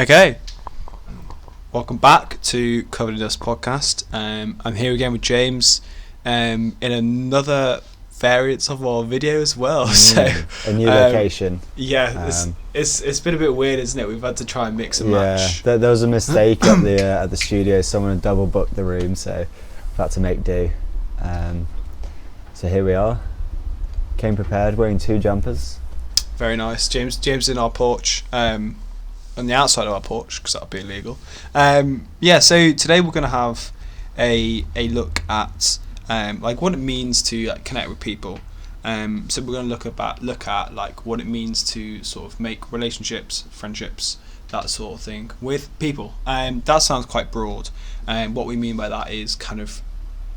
Okay, welcome back to Covered in Dust podcast. I'm here again with James in another variance of our video as well. A new location. Yeah, it's been a bit weird, isn't it? We've had to try and mix and match. There was a mistake at the studio. Someone had double booked the room, so we've had to make do. So here we are. Came prepared, wearing 2 jumpers. Very nice. James in our porch. On the outside of our porch, because that would be illegal. So today we're going to have a look at like what it means to connect with people. So we're going to look at like what it means to sort of make relationships, friendships, that sort of thing with people. That sounds quite broad. What we mean by that is kind of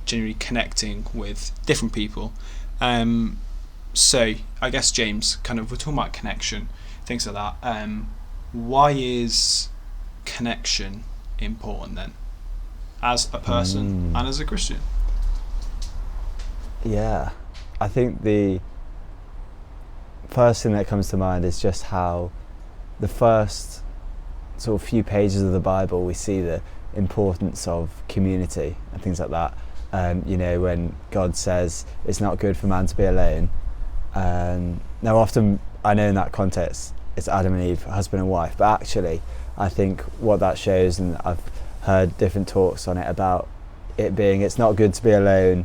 generally connecting with different people. So I guess James, kind of we're talking about connection, things like that. Why is connection important then, as a person and as a Christian? Yeah, I think the first thing that comes to mind is just how the first sort of few pages of the Bible we see the importance of community and things like that. When God says it's not good for man to be alone. Now often I know in that context it's Adam and Eve, husband and wife, but actually I think what that shows, and I've heard different talks on it about it being, it's not good to be alone,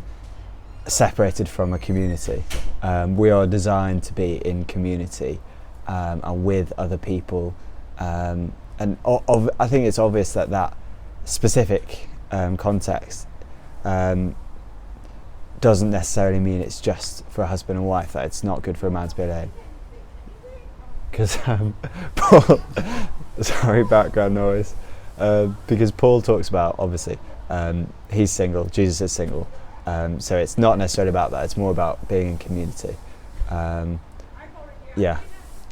separated from a community. We are designed to be in community and with other people, and I think it's obvious that specific context doesn't necessarily mean it's just for a husband and wife, that it's not good for a man to be alone. Because Paul, sorry, background noise. Because Paul talks about, obviously, he's single, Jesus is single, so it's not necessarily about that. It's more about being in community. I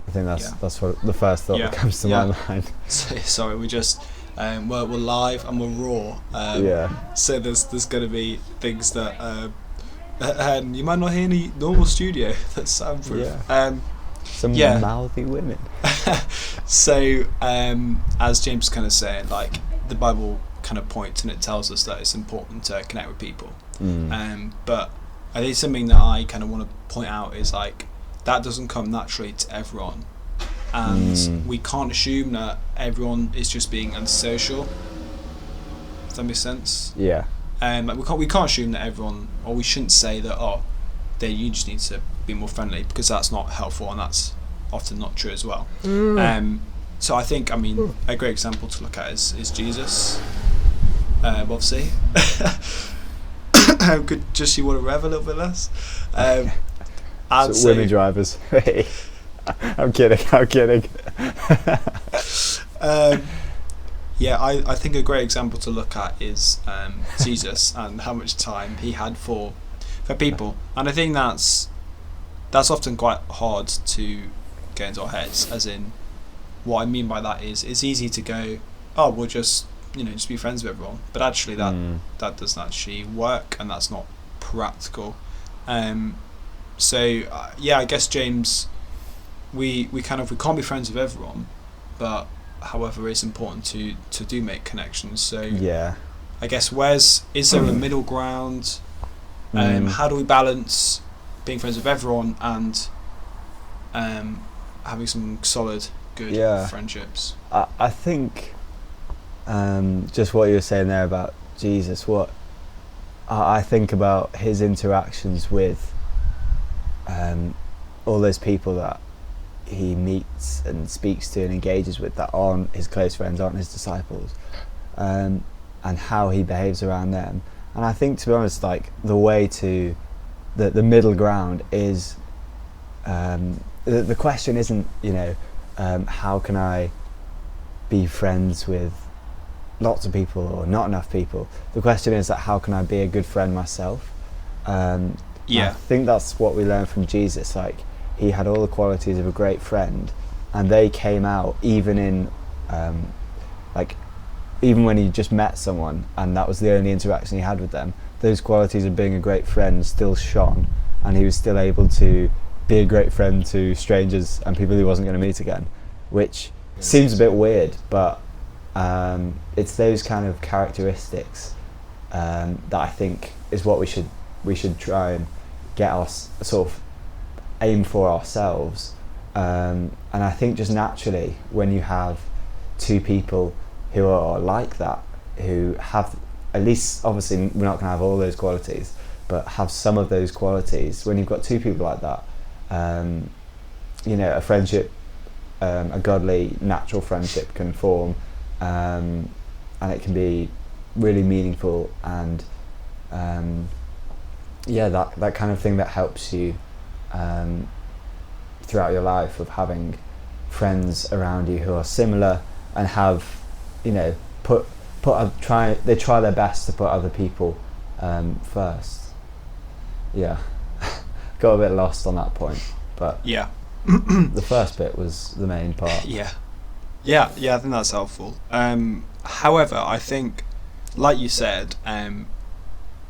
think that's what the first thought that comes to my mind. Sorry, we just we're live and we're raw. So there's going to be things that and you might not hear in a normal studio that's soundproof. Some mouthy women. So as James kind of saying, like the Bible kind of points and it tells us that it's important to connect with people. But I think something that I kind of want to point out is like that doesn't come naturally to everyone, and we can't assume that everyone is just being unsocial. Does that make sense? Yeah. Like we can't assume that everyone, or we shouldn't say that you just need to be more friendly, because that's not helpful and that's often not true as well. So I think, a great example to look at is Jesus. Obviously. Could just you want to rev a little bit less? So women drivers. I'm kidding. I think a great example to look at is Jesus and how much time he had for people, and I think that's often quite hard to get into our heads. As in, what I mean by that is it's easy to go, we'll just be friends with everyone, but actually that doesn't actually work, and that's not practical. I guess James, we can't be friends with everyone, but however it's important to do make connections. So I guess is there a middle ground? How do we balance being friends with everyone and having some solid, good friendships? I think just what you were saying there about Jesus, what I think about his interactions with all those people that he meets and speaks to and engages with that aren't his close friends, aren't his disciples, and how he behaves around them. And I think, to be honest, like the way to the middle ground is the question isn't how can I be friends with lots of people or not enough people. The question is that how can I be a good friend myself? I think that's what we learn from Jesus. Like, he had all the qualities of a great friend, and they came out even in even when he just met someone and that was the only interaction he had with them, those qualities of being a great friend still shone, and he was still able to be a great friend to strangers and people he wasn't going to meet again, which seems a bit weird, but it's those kind of characteristics that I think is what we should try and get our sort of aim for ourselves. And I think just naturally, when you have two people who are like that, who have at least, obviously we're not going to have all those qualities, but have some of those qualities, when you've got two people like that, a friendship, a godly, natural friendship can form, and it can be really meaningful, and that kind of thing that helps you throughout your life, of having friends around you who are similar and have, try their best to put other people first. Yeah, got a bit lost on that point, but yeah. The first bit was the main part. Yeah, I think that's helpful. However, I think, like you said,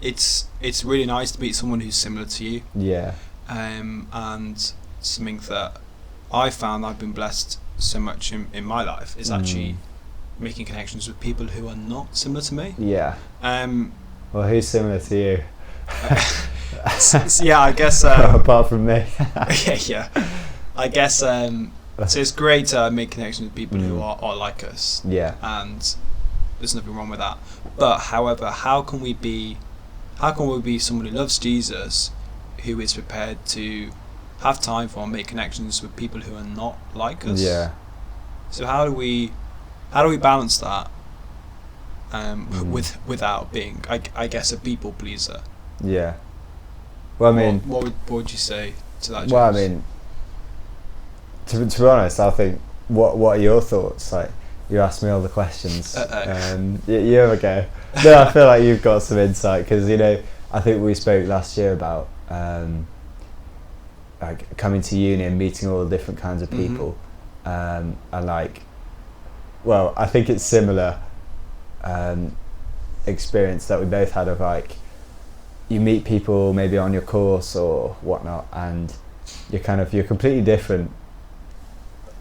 it's really nice to meet someone who's similar to you. Yeah. And something that I found I've been blessed so much in my life is actually making connections with people who are not similar to me. Yeah. Well, who's similar to you? Yeah, I guess. Apart from me. yeah. I guess. So it's great to make connections with people who are like us. Yeah. And there's nothing wrong with that. But however, how can we be someone who loves Jesus, who is prepared to have time for and make connections with people who are not like us? Yeah. So how do we balance that without being, I guess, a people pleaser? Yeah. Well, I mean, what would you say to that, James? Well, I mean, to be honest, I think what are your thoughts? Like, you asked me all the questions. You have a go. No, I feel like you've got some insight, because I think we spoke last year about like coming to uni and meeting all the different kinds of people, and like, well, I think it's similar experience that we both had of, like, you meet people maybe on your course or whatnot, and you're completely different,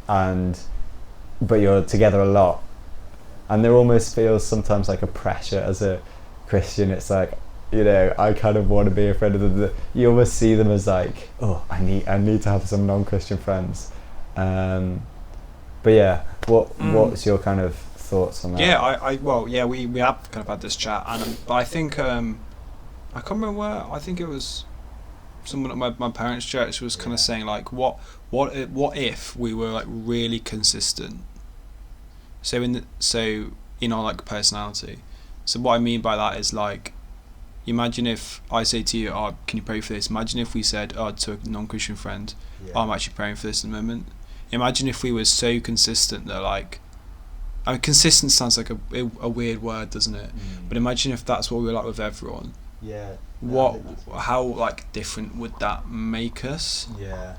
but you're together a lot, and there almost feels sometimes like a pressure as a Christian. It's like, I kind of want to be a friend of them. You almost see them as like, oh, I need to have some non-Christian friends. But yeah, what's your kind of thoughts on that? Yeah, we have kind of had this chat, and but I think I can't remember where. I think it was someone at my parents' church was kind of saying, like, what if we were like really consistent? So in our like personality. So what I mean by that is, like, imagine if I say to you, "Oh, can you pray for this?" Imagine if we said, "Oh," to a non-Christian friend, "Oh, I'm actually praying for this at the moment." Imagine if we were so consistent that, like, I mean, consistent sounds like a weird word, doesn't it? But imagine if that's what we were like with everyone. Yeah. How like different would that make us? Yeah.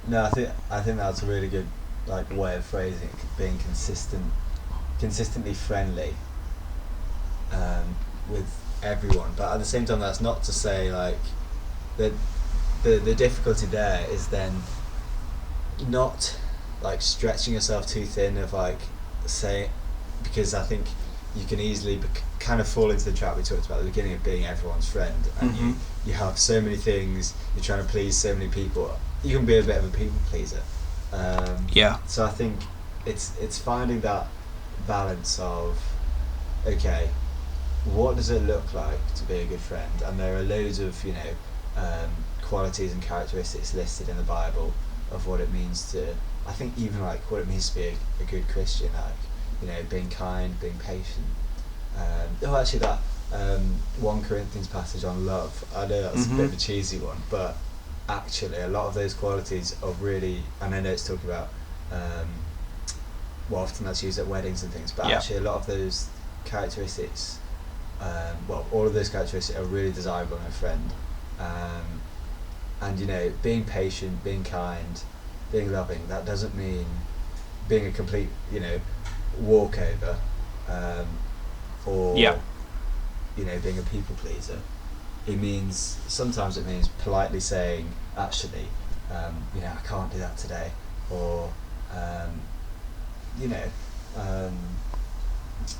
No, I think that's a really good like way of phrasing it, being consistently friendly with everyone. But at the same time, that's not to say, like, that the difficulty there is then not like stretching yourself too thin of, like, say, because I think you can easily kind of fall into the trap we talked about at the beginning of being everyone's friend, and you have so many things, you're trying to please so many people, you can be a bit of a people pleaser. So I think it's finding that balance of, okay, what does it look like to be a good friend? And there are loads of qualities and characteristics listed in the Bible of what it means to, I think, even like what it means to be a good Christian, like, being kind, being patient. Actually that 1 Corinthians passage on love, I know that's a bit of a cheesy one, but actually a lot of those qualities are really, and I know it's talking about often that's used at weddings and things, but actually a lot of those characteristics, all of those characteristics are really desirable in a friend. And being patient, being kind, being loving, that doesn't mean being a complete walkover, or being a people pleaser. Sometimes it means politely saying, actually, I can't do that today, or you know,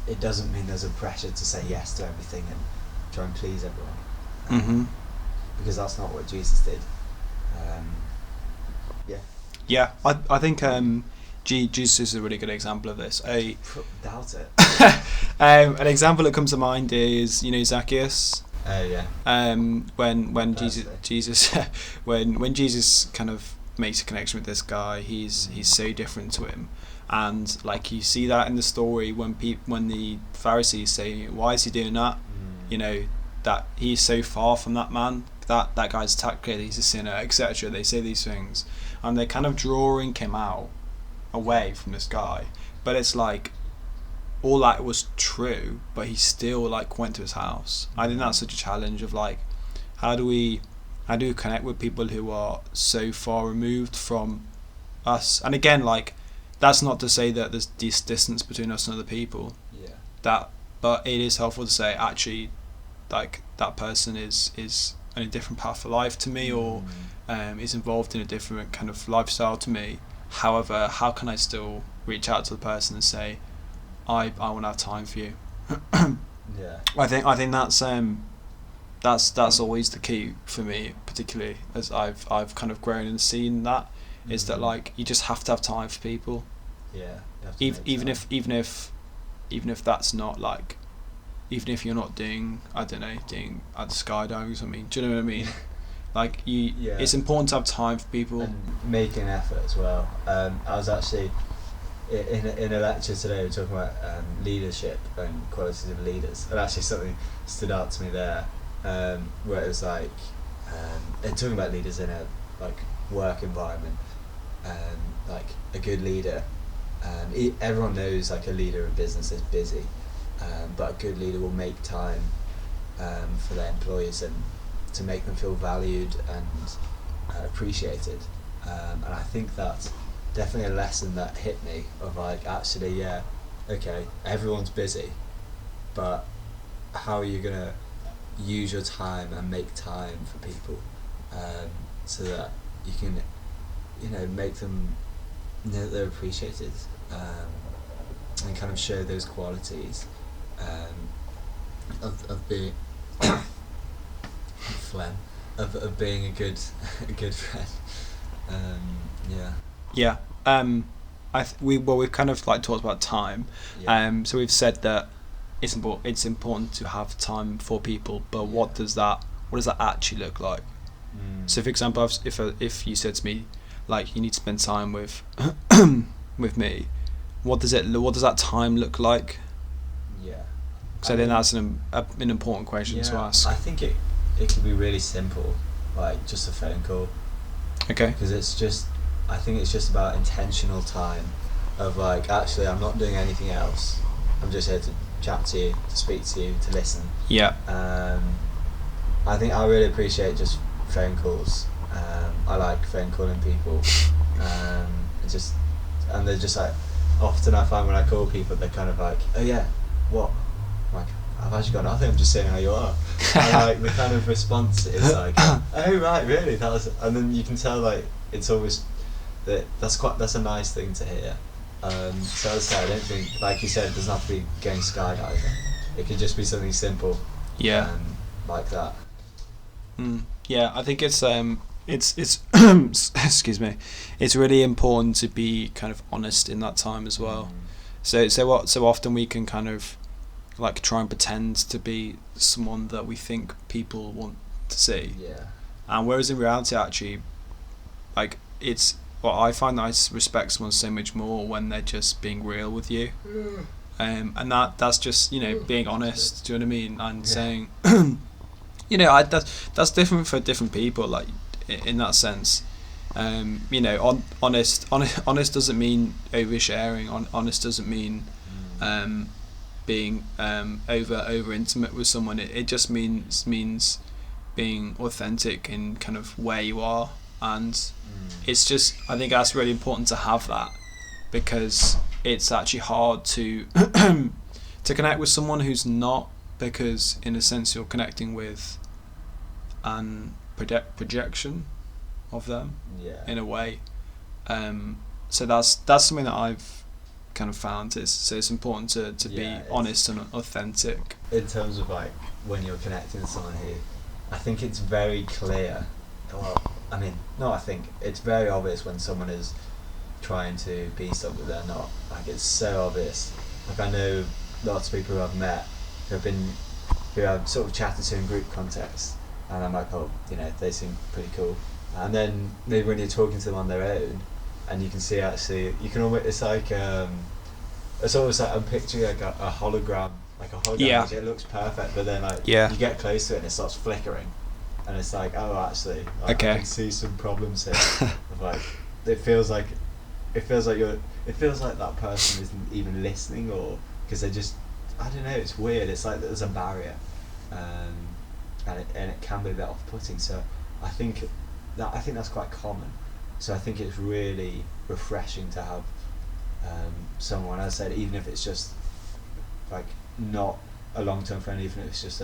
it doesn't mean there's a pressure to say yes to everything and try and please everyone, because that's not what Jesus did. Yeah, I think Jesus is a really good example of this. Doubt it. An example that comes to mind is, Zacchaeus. Oh yeah. When Personally. Jesus when Jesus kind of makes a connection with this guy, he's so different to him, and like you see that in the story when the Pharisees say, why is he doing that? That he's so far from that man, that guy's tax collector, he's a sinner, etc. They say these things, and they're kind of drawing him away from this guy. But it's like all that was true, but he still like went to his house. I think that's such a challenge of like, how do we connect with people who are so far removed from us? And again, like, that's not to say that there's this distance between us and other people. But it is helpful to say, actually, like, that person is on a different path of life to me, or is involved in a different kind of lifestyle to me. However, how can I still reach out to the person and say, I want to have time for you? I think that's always the key for me, particularly as I've kind of grown and seen that, is that like you just have to have time for people. Even if that's not like, even if you're not doing at skydiving or something, do you know what I mean? Like it's important to have time for people and make an effort as well. I was actually in a lecture today, we were talking about leadership and qualities of leaders, and actually something stood out to me there, where it was like and talking about leaders in a like work environment, like a good leader, everyone knows like a leader in business is busy, but a good leader will make time for their employees and to make them feel valued and appreciated, and I think that's definitely a lesson that hit me, of like, actually, okay, everyone's busy, but how are you gonna use your time and make time for people, so that you can make them know that they're appreciated, and kind of show those qualities of being phlegm, of being a good friend. We've kind of like talked about time. So we've said that it's important to have time for people, but what does that actually look like? So for example, if you said to me, like, you need to spend time with with me, what does that time look like? So then that's an important question to ask. I think it can be really simple, like just a phone call. Okay. Because I think it's just about intentional time, of like, actually, I'm not doing anything else. I'm just here to chat to you, to speak to you, to listen. I think I really appreciate just phone calls. I like phone calling people. And they're just like, often I find when I call people, they're kind of like, oh yeah, what? I'm like, I've actually got nothing, I'm just saying how you are. And like the kind of response is like, oh right, really? And then you can tell like it's always that's a nice thing to hear. So as I say, I don't think, like you said, it doesn't have to be going skydiving. It could just be something simple. Like that. I think it's excuse me, it's really important to be kind of honest in that time as well. So often we can kind of like try and pretend to be someone that we think people want to see. And whereas in reality, actually, like, I find that I respect someone so much more when they're just being real with you. And that's just, being honest, do you know what I mean? And saying, that's different for different people, like, in that sense. Honest doesn't mean oversharing. Honest doesn't mean being over intimate with someone. It just means being authentic in kind of where you are, and it's just, I think that's really important to have that, because it's actually hard to to connect with someone who's not, because in a sense you're connecting with an projection of them in a way, so that's something that I've kind of found is, so it's important to be honest and authentic. In terms of like when you're connecting with someone who, I think it's very clear. Well, I mean, no, I think it's very obvious when someone is trying to be something they're not. Like, it's so obvious. Like, I know lots of people who I've met who I've sort of chatted to in group context, and I'm like, oh, they seem pretty cool. And then maybe when you're talking to them on their own, and you can see actually, you can almost, it's almost like I'm picturing like a hologram, Yeah. It looks perfect, but then like Yeah. you get close to it and it starts flickering, and it's like, oh, actually, like, Okay. I can see some problems here. Of like, it feels like that person isn't even listening, or because they just, I don't know, it's weird. It's like there's a barrier, and it can be a bit off-putting. So I think that's quite common. So I think it's really refreshing to have someone, as I said, even if it's just like not a long-term friend, even if it's just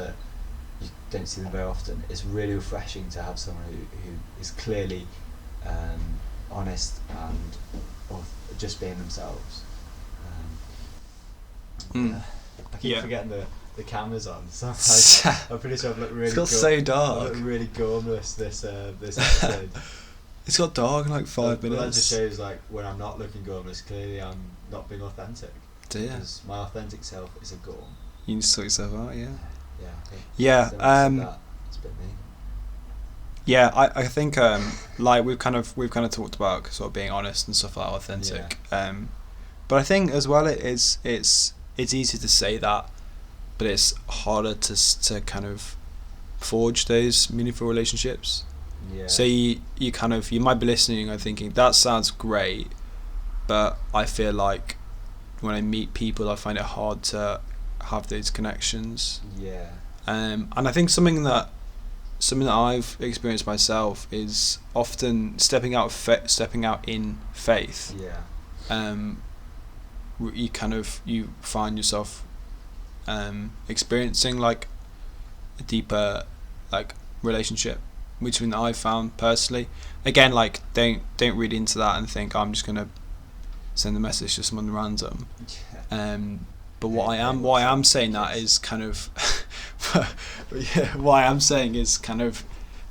you don't see them very often, it's really refreshing to have someone who is clearly honest and just being themselves. Yeah. I keep forgetting the camera's on, so I'm pretty sure I've looked really. It's got so dark. I've looked really gormless this episode. It's got dark in like 5 minutes. But that just shows like when I'm not looking gormless, clearly I'm not being authentic. Dear. Because my authentic self is a gorm. You need to sort yourself out, yeah. Yeah. Okay. Yeah. So it's a bit me. Yeah, I think like we've kind of talked about sort of being honest and stuff like that, authentic. Yeah. But I think as well it's easy to say that, but it's harder to kind of forge those meaningful relationships. Yeah. So you might be listening and thinking that sounds great, but I feel like when I meet people I find it hard to have those connections. Yeah. And I think something that I've experienced myself is often stepping out in faith. Yeah. You find yourself experiencing like a deeper like relationship, which one that I found personally. Again, like don't read into that and think I'm just gonna send a message to someone random. Yeah. But why I am saying that is kind of what I am saying is kind of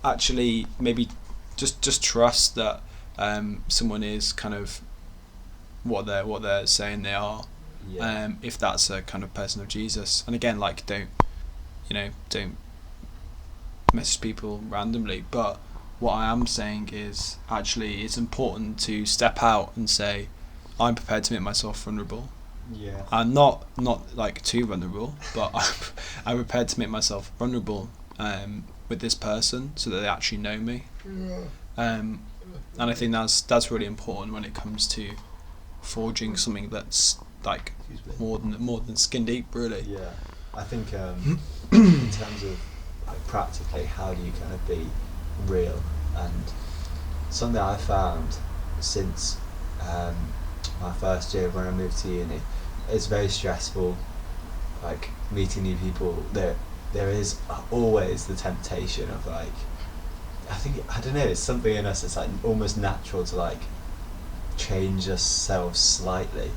actually maybe just trust that someone is kind of what they're saying they are. Yeah. If that's a kind of person of Jesus. And again, like don't message people randomly, but what I am saying is actually it's important to step out and say I'm prepared to make myself vulnerable. Yeah. I'm not like too vulnerable, but I'm prepared to make myself vulnerable with this person so that they actually know me. And I think that's really important when it comes to forging something that's like more than skin deep, really. Yeah. I think in terms of like practically how do you kind of be real, and something I found since my first year when I moved to uni, it's very stressful, like meeting new people. There is always the temptation of like, I don't know, it's something in us, it's like almost natural to like change ourselves slightly.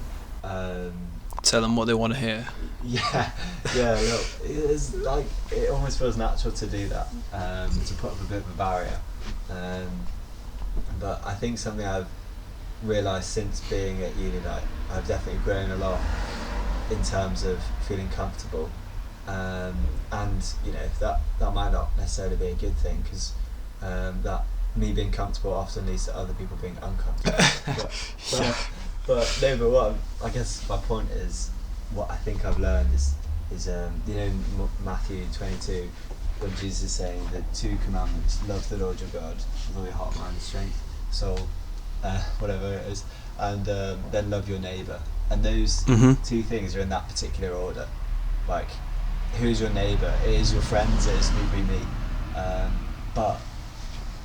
Tell them what they want to hear. Yeah, look, it's like it almost feels natural to do that, to put up a bit of a barrier. But I think something I've realised since being at uni, that I've definitely grown a lot in terms of feeling comfortable, and that might not necessarily be a good thing, because that me being comfortable often leads to other people being uncomfortable. But what I guess my point is, what I think I've learned is Matthew 22, when Jesus is saying the 2 commandments: love the Lord your God with all your heart, mind, strength, soul, whatever it is, and then love your neighbour. And those 2 things are in that particular order. Like, who's your neighbour? It is your friends, it is who we meet. But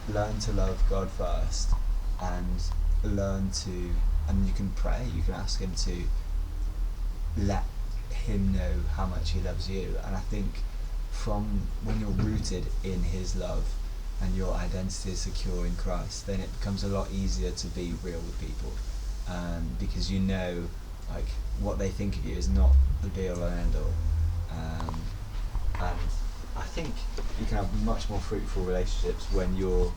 learn to love God first, and and you can pray, you can ask him to let him know how much he loves you. And I think from when you're rooted in his love and your identity is secure in Christ, then it becomes a lot easier to be real with people. because you know, like, what they think of you is not the be all and end all. And I think you can have much more fruitful relationships when your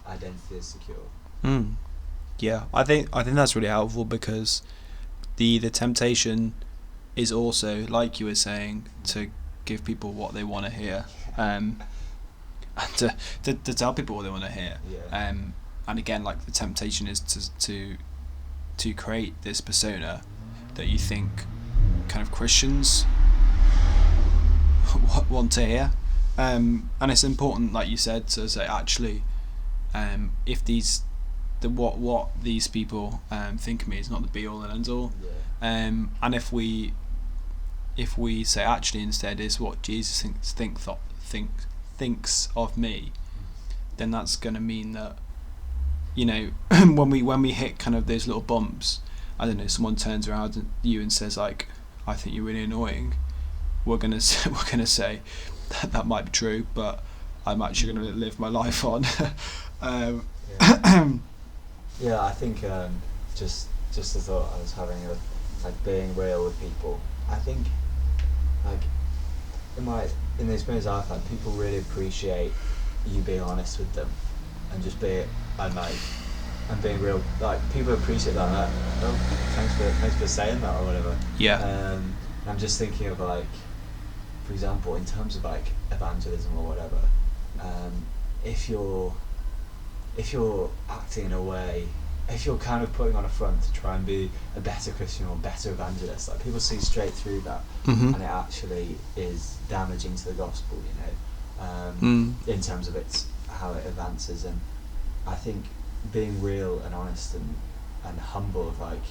identity is secure. Yeah, I think that's really helpful, because the temptation is also, like you were saying, to give people what they want to hear, and to tell people what they want to hear. Yeah. And again, like, the temptation is to create this persona that you think kind of Christians want to hear, and it's important, like you said, to say, actually, if what these people think of me is not the be all and end all. Yeah. And if we say, actually, instead is what Jesus thinks of me, then that's going to mean that, you know, when we hit kind of those little bumps, I don't know, someone turns around at you and says, like, I think you're really annoying, we're gonna say that might be true, but I'm actually going to live my life on. Yeah, I think just a thought I was having of, like, being real with people. I think, like, in the experience I've had, people really appreciate you being honest with them and just being being real. Like, people appreciate that. Like, oh, thanks for saying that or whatever. Yeah. I'm just thinking of, like, for example, in terms of, like, evangelism or whatever, if you're acting in a way, if you're kind of putting on a front to try and be a better Christian or a better evangelist, like, people see straight through that, and it actually is damaging to the gospel, you know, in terms of how it advances. And I think being real and honest and humble, of, like,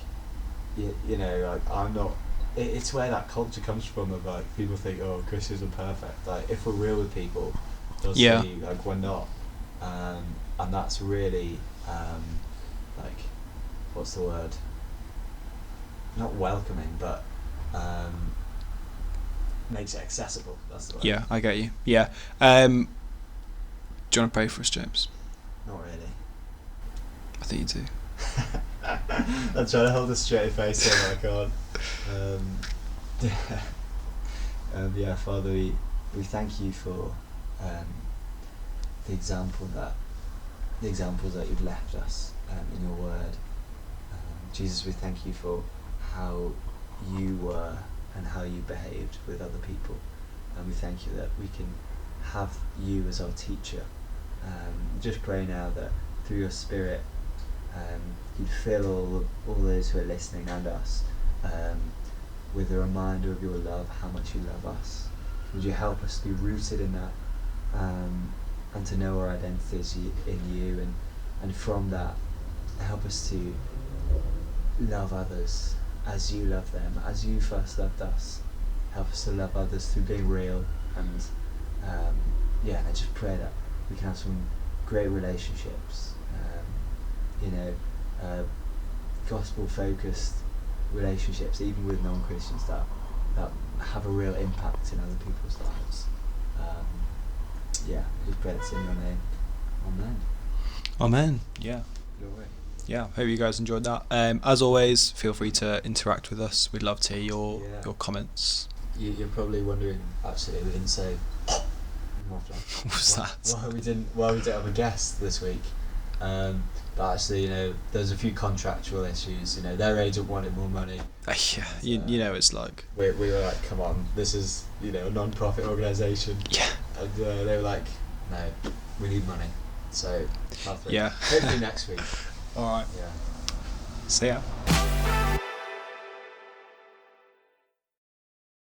you know, like, I'm not. It's where that culture comes from, of, like, people think, oh, Christians are perfect. Like, if we're real with people, they'll see, like, we're not. And that's really, like, what's the word? Not welcoming, but makes it accessible. That's the word. Yeah, I get you. Yeah. Do you want to pray for us, James? Not really. I think you do. I'm trying to hold a straight face here, but I can't. Yeah, Father, we thank you for the examples that you've left us in your word. Jesus, we thank you for how you were and how you behaved with other people, and we thank you that we can have you as our teacher. Just pray now that through your Spirit, you'd fill all those who are listening and us with a reminder of your love, how much you love us. Would you help us to be rooted in that, and to know our identity is in you, and from that, help us to love others as you love them, as you first loved us. Help us to love others through being real, and and I just pray that we can have some great relationships, gospel-focused relationships, even with non-Christians, that have a real impact in other people's lives. Just pray that's in your name. Amen. Amen. Yeah. Glory. Yeah, hope you guys enjoyed that. As always, feel free to interact with us. We'd love to hear your comments. You're probably wondering, actually, we didn't say What's that? why we didn't have a guest this week. But actually, there's a few contractual issues. Their agent wanted more money. Yeah, you know it's like. We were like, come on, this is a non-profit organisation. Yeah. And they were like, no, we need money. So, yeah. Hopefully next week. All right. Yeah. See ya.